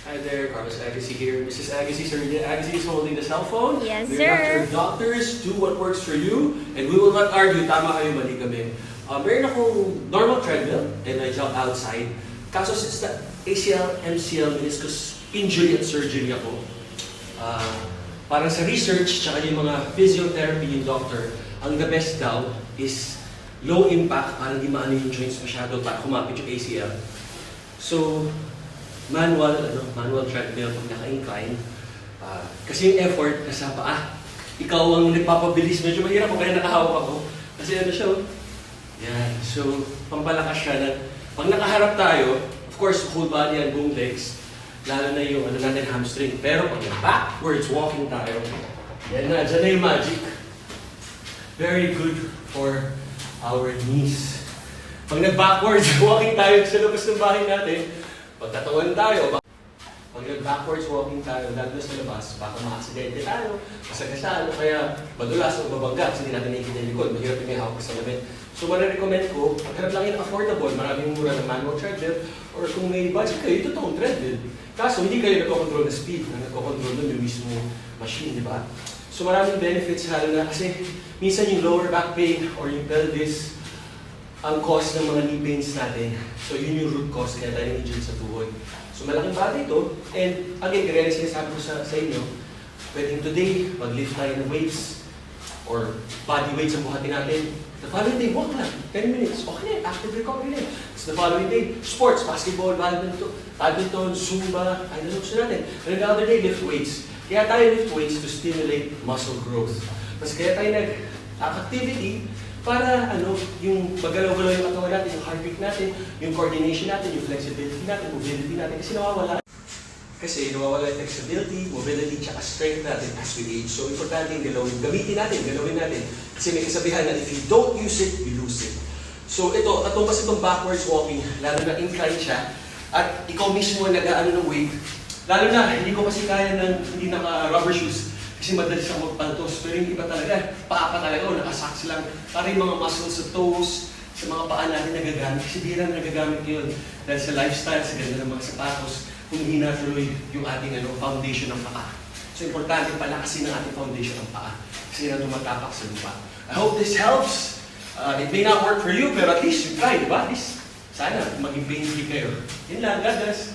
Hi there, Carlos Agassi here. Mrs. Agassi, Sir Agassi is holding the cell phone. Yes, We're sir. not your doctors. Do what works for you, and we will not argue. Tama kayo, mali kami. Meron akong normal treadmill, and I jump outside. Kaso since na ACL, MCL, meniscus injury at surgery ako, parang sa research, tsaka yung mga physiotherapy yung doctor, ang the best daw is low impact, para hindi maano yung joints masyado, para kumapit yung ACL. So, manual treadmill pag naka-incline. Kasi yung effort nasa paa. Ikaw ang nagpapabilis. Medyo mahirap kung kaya nakahawak ako. Kasi ano siya, yan. So, pampalakas siya na pag nakaharap tayo, of course, whole body and boom legs, lalo na yung natin hamstring. Pero pag backwards walking tayo, yan na, dyan na yung magic. Very good for our knees. Pag nag-backwards walking tayo sa labas ng bahay natin, pagtatawan tayo, pag nag-backwards walking tayo, lalo sa labas, baka ma-aksidente tayo, masagasaan, o kaya madulas o mabangga kasi hindi natin nakikita yung likod, mahirap yung may hawak sa salamin. So, marirecommend ko, pagkarap lang yung affordable, maraming mura ng manual treadmill, or kung may budget kayo, ito toong treadmill. Kaso, hindi kayo nagkocontrol ng speed, nagkocontrol doon yung mismo machine, di ba? So, maraming benefits lalo na kasi minsan yung lower back pain or yung pelvis, ang cause ng mga knee pains natin. So, yun yung root cause kaya tayo injured sa tuhod. So, malaking bagay ito. And again, kaya rin sinasabi ko sa inyo, pwedeng today, mag-lift tayo ng weights or body weights ang buhatin natin. The following day, walk lang. 10 minutes. Okay, active recovery na. So, the following day, sports, basketball, badminton, Zumba, ay gusto natin. And the other day, lift weights. Kaya tayo lift weights to stimulate muscle growth. Mas kaya tayo nag-activity para yung magalaw-galaw yung katawan natin, yung heartbeat natin, yung coordination natin, yung flexibility natin, mobility natin, kasi nawawala yung flexibility, mobility, tsaka strength natin as we age. So, importante yung gamitin natin, galawin natin. Kasi may kasabihan na if you don't use it, you lose it. So, itong backwards walking, lalo na incline siya, at ikaw mismo nag-aano ng weight, lalo na, hindi ko kasi kaya ng hindi naka-rubber shoes, kasi madalas ako magpantos. Pero yung iba talaga, paa pa talaga, nakasocks lang. Para yung mga muscles sa toes, sa mga paa natin nagagamit. Kasi di lang nagagamit yun. Dahil sa lifestyle, sa ganda ng mga sapatos, kung hindi natuloy yung ating foundation ng paa. So, importante palakasin ang ating foundation ng paa. Kasi yan ang tumatapak sa lupa. I hope this helps. It may not work for you, pero at least you try, di ba? At least, sana maging pain-free kayo. Yun lang, God bless.